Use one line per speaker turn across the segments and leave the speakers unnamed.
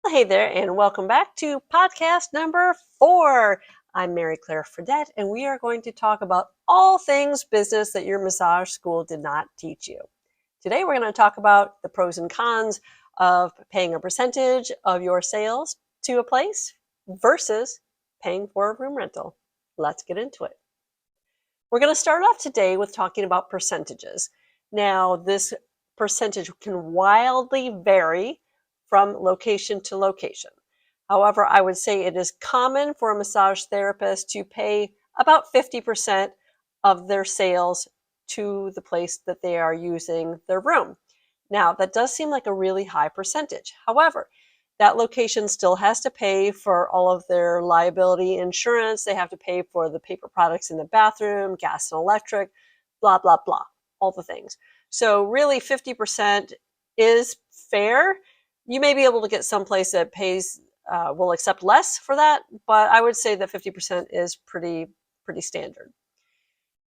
Hey there, and welcome back to podcast number 4. I'm Mary-Claire Fredette, and we are going to talk about all things business that your massage school did not teach you. Today, we're going to talk about the pros and cons of paying a percentage of your sales to a place versus paying for a room rental. Let's get into it. We're going to start off today with talking about percentages. Now, this percentage can wildly vary from location to location. However, I would say it is common for a massage therapist to pay about 50% of their sales to the place that they are using their room. Now, that does seem like a really high percentage. However, that location still has to pay for all of their liability insurance. They have to pay for the paper products in the bathroom, gas and electric, blah, blah, blah, all the things. So really 50% is fair. You may be able to get someplace that pays, will accept less for that, but I would say that 50% is pretty standard.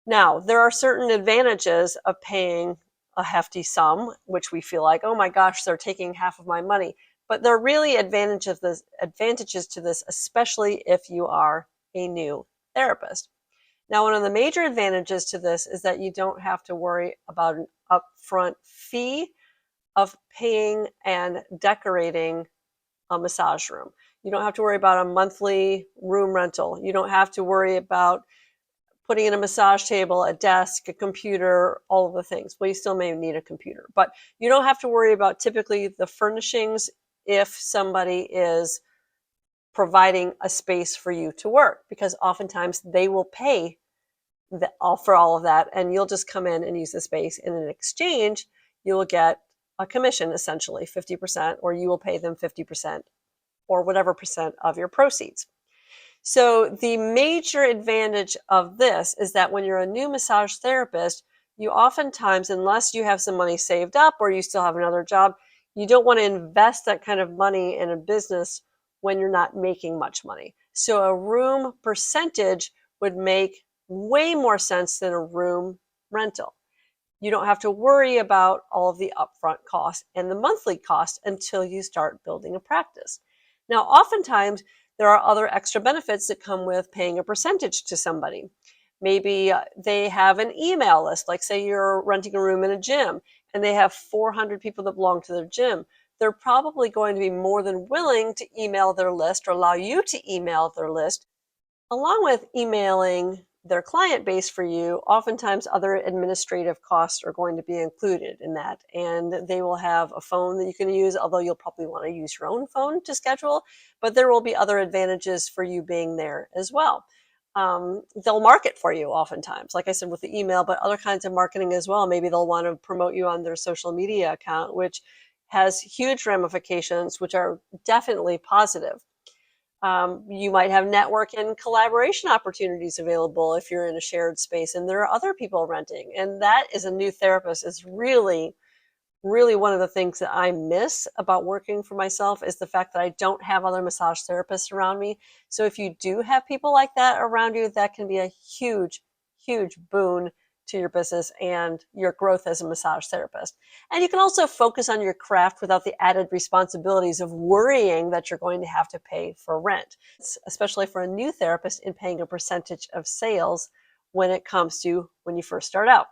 Now, there are certain advantages of paying a hefty sum, which we feel like, oh my gosh, they're taking half of my money. But there are really advantages to this, especially if you are a new therapist. Now, one of the major advantages to this is that you don't have to worry about an upfront fee of paying and decorating a massage room. You don't have to worry about a monthly room rental. You don't have to worry about putting in a massage table, a desk, a computer, all of the things. Well, you still may need a computer, but you don't have to worry about typically the furnishings if somebody is providing a space for you to work, because oftentimes they will pay for all of that, and you'll just come in and use the space, and in exchange, you will get a commission, essentially 50%, or you will pay them 50% or whatever percent of your proceeds. So the major advantage of this is that when you're a new massage therapist, you oftentimes, unless you have some money saved up or you still have another job, you don't want to invest that kind of money in a business when you're not making much money. So a room percentage would make way more sense than a room rental. You don't have to worry about all of the upfront costs and the monthly costs until you start building a practice. Now, oftentimes, there are other extra benefits that come with paying a percentage to somebody. Maybe they have an email list, like say you're renting a room in a gym and they have 400 people that belong to their gym. They're probably going to be more than willing to email their list or allow you to email their list, along with emailing their client base for you. Oftentimes other administrative costs are going to be included in that, and they will have a phone that you can use, although you'll probably want to use your own phone to schedule, but there will be other advantages for you being there as well. They'll market for you oftentimes, like I said, with the email, but other kinds of marketing as well. Maybe they'll want to promote you on their social media account, which has huge ramifications, which are definitely positive. You might have network and collaboration opportunities available if you're in a shared space and there are other people renting. And that, as a new therapist, is really one of the things that I miss about working for myself, is the fact that I don't have other massage therapists around me. So if you do have people like that around you, that can be a huge boon to your business and your growth as a massage therapist. And you can also focus on your craft without the added responsibilities of worrying that you're going to have to pay for rent, especially for a new therapist, in paying a percentage of sales when it comes to when you first start out.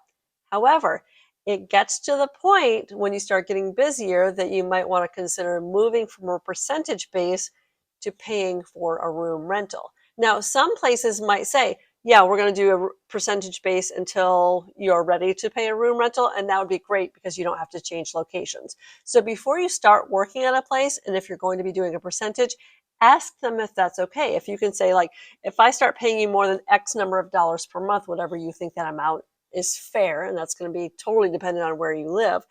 However, it gets to the point when you start getting busier that you might want to consider moving from a percentage base to paying for a room rental. Now, some places might say, yeah, we're going to do a percentage base until you're ready to pay a room rental, and that would be great because you don't have to change locations. So before you start working at a place, and if you're going to be doing a percentage, ask them if that's okay. If you can say, like, if I start paying you more than X number of dollars per month, whatever you think that amount is fair, and that's going to be totally dependent on where you live,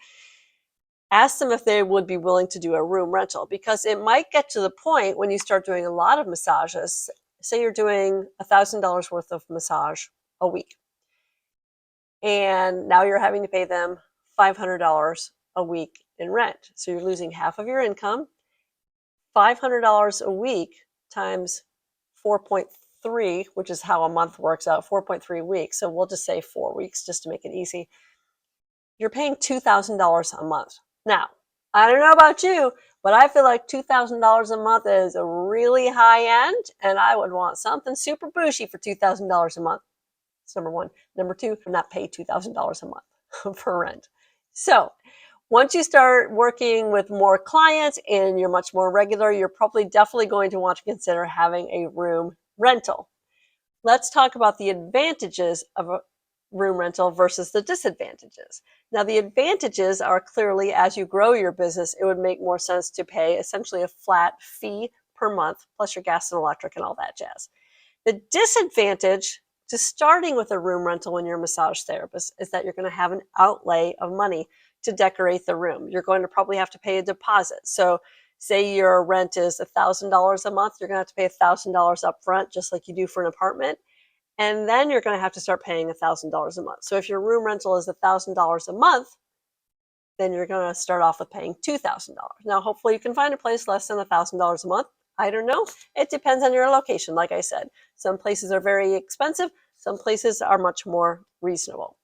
ask them if they would be willing to do a room rental, because it might get to the point when you start doing a lot of massages. Say you're doing $1,000 worth of massage a week, and now you're having to pay them $500 a week in rent. So you're losing half of your income. $500 a week times 4.3, which is how a month works out, 4.3 weeks. So we'll just say 4 weeks just to make it easy. You're paying $2,000 a month. Now, I don't know about you, But I feel like $2,000 a month is a really high end, and I would want something super bougie for $2,000 a month. That's number one. Number two, not pay $2,000 a month for rent. So once you start working with more clients and you're much more regular, you're probably definitely going to want to consider having a room rental. Let's talk about the advantages of a room rental versus the disadvantages. Now, the advantages are clearly as you grow your business, it would make more sense to pay essentially a flat fee per month, plus your gas and electric and all that jazz. The disadvantage to starting with a room rental when you're a massage therapist is that you're going to have an outlay of money to decorate the room. You're going to probably have to pay a deposit. So say your rent is $1,000 a month, you're going to have to pay $1,000 up front, just like you do for an apartment. And then you're going to have to start paying $1,000 a month. So if your room rental is $1,000 a month, then you're going to start off with paying $2,000. Now, hopefully you can find a place less than $1,000 a month. I don't know. It depends on your location. Like I said, some places are very expensive. Some places are much more reasonable.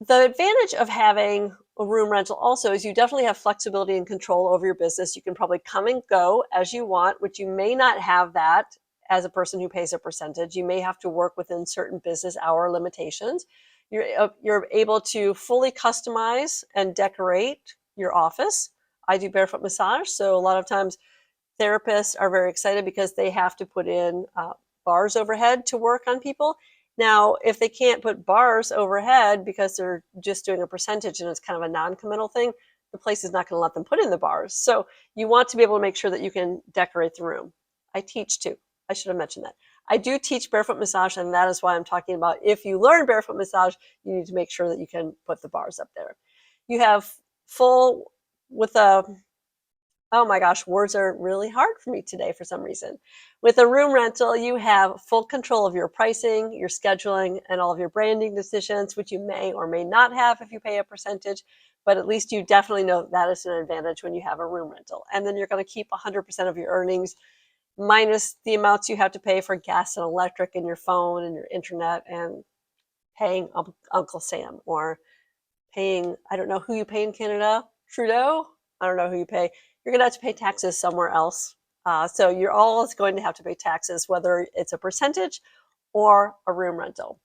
The advantage of having a room rental also is you definitely have flexibility and control over your business. You can probably come and go as you want, which you may not have that as a person who pays a percentage. You may have to work within certain business hour limitations. You're able to fully customize and decorate your office. I do barefoot massage, so a lot of times therapists are very excited because they have to put in bars overhead to work on people. Now, if they can't put bars overhead because they're just doing a percentage and it's kind of a non-committal thing, the place is not going to let them put in the bars. So you want to be able to make sure that you can decorate the room. I teach too. I should have mentioned that. I do teach barefoot massage, and that is why I'm talking about if you learn barefoot massage, you need to make sure that you can put the bars up there. You have full with a oh my gosh, words are really hard for me today for some reason. With a room rental, you have full control of your pricing, your scheduling, and all of your branding decisions, which you may or may not have if you pay a percentage, but at least you definitely know that is an advantage when you have a room rental. And then you're going to keep 100% of your earnings minus the amounts you have to pay for gas and electric and your phone and your internet and paying Uncle Sam or paying, I don't know who you pay in Canada, Trudeau? I don't know who you pay. You're going to have to pay taxes somewhere else. So you're always going to have to pay taxes, whether it's a percentage or a room rental.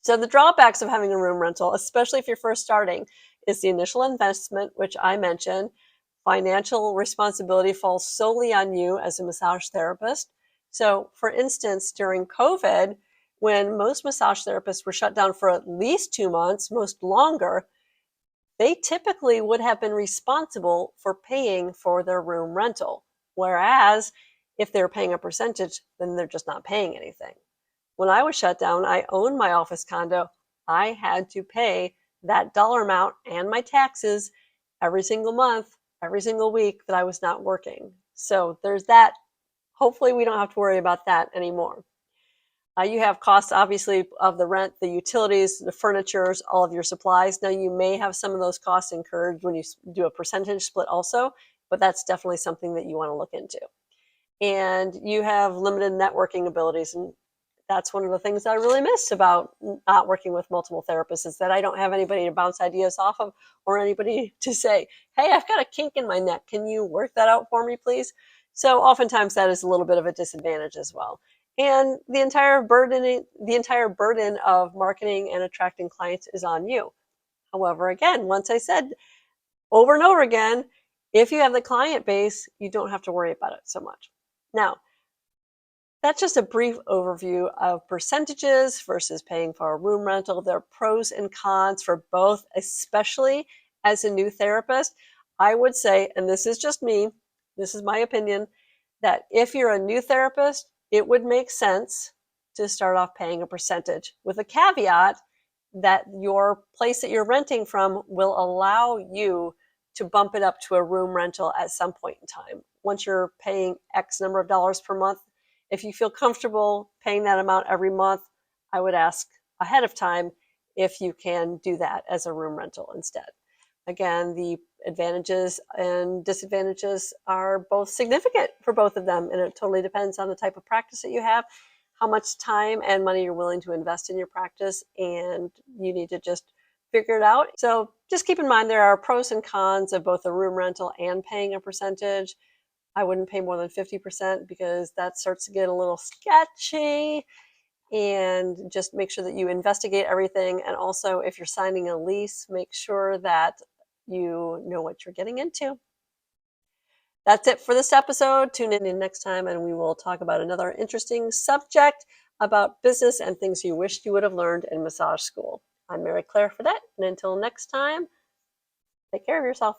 So the drawbacks of having a room rental, especially if you're first starting, is the initial investment, which I mentioned. Financial responsibility falls solely on you as a massage therapist. So for instance, during COVID, when most massage therapists were shut down for at least 2 months, most longer, they typically would have been responsible for paying for their room rental. Whereas if they're paying a percentage, then they're just not paying anything. When I was shut down, I owned my office condo. I had to pay that dollar amount and my taxes every single month, every single week that I was not working. So there's that. Hopefully we don't have to worry about that anymore. You have costs, obviously, of the rent, the utilities, the furniture, all of your supplies. Now, you may have some of those costs incurred when you do a percentage split also, but that's definitely something that you want to look into. And you have limited networking abilities. And that's one of the things I really miss about not working with multiple therapists is that I don't have anybody to bounce ideas off of or anybody to say, hey, I've got a kink in my neck. Can you work that out for me, please? So oftentimes that is a little bit of a disadvantage as well. And the entire burden of marketing and attracting clients is on you. However, again, once I said over and over again, if you have the client base, you don't have to worry about it so much. Now, that's just a brief overview of percentages versus paying for a room rental. There are pros and cons for both, especially as a new therapist. I would say, and this is just me, this is my opinion, that if you're a new therapist, it would make sense to start off paying a percentage with a caveat that your place that you're renting from will allow you to bump it up to a room rental at some point in time. Once you're paying X number of dollars per month, if you feel comfortable paying that amount every month, I would ask ahead of time if you can do that as a room rental instead. Again, the advantages and disadvantages are both significant for both of them, and it totally depends on the type of practice that you have, how much time and money you're willing to invest in your practice, and you need to just figure it out. So just keep in mind there are pros and cons of both the room rental and paying a percentage. I wouldn't pay more than 50% because that starts to get a little sketchy. And just make sure that you investigate everything. And also, if you're signing a lease, make sure that you know what you're getting into. That's it for this episode. Tune in next time and we will talk about another interesting subject about business and things you wished you would have learned in massage school. I'm Mary-Claire Fredette, and until next time, take care of yourself.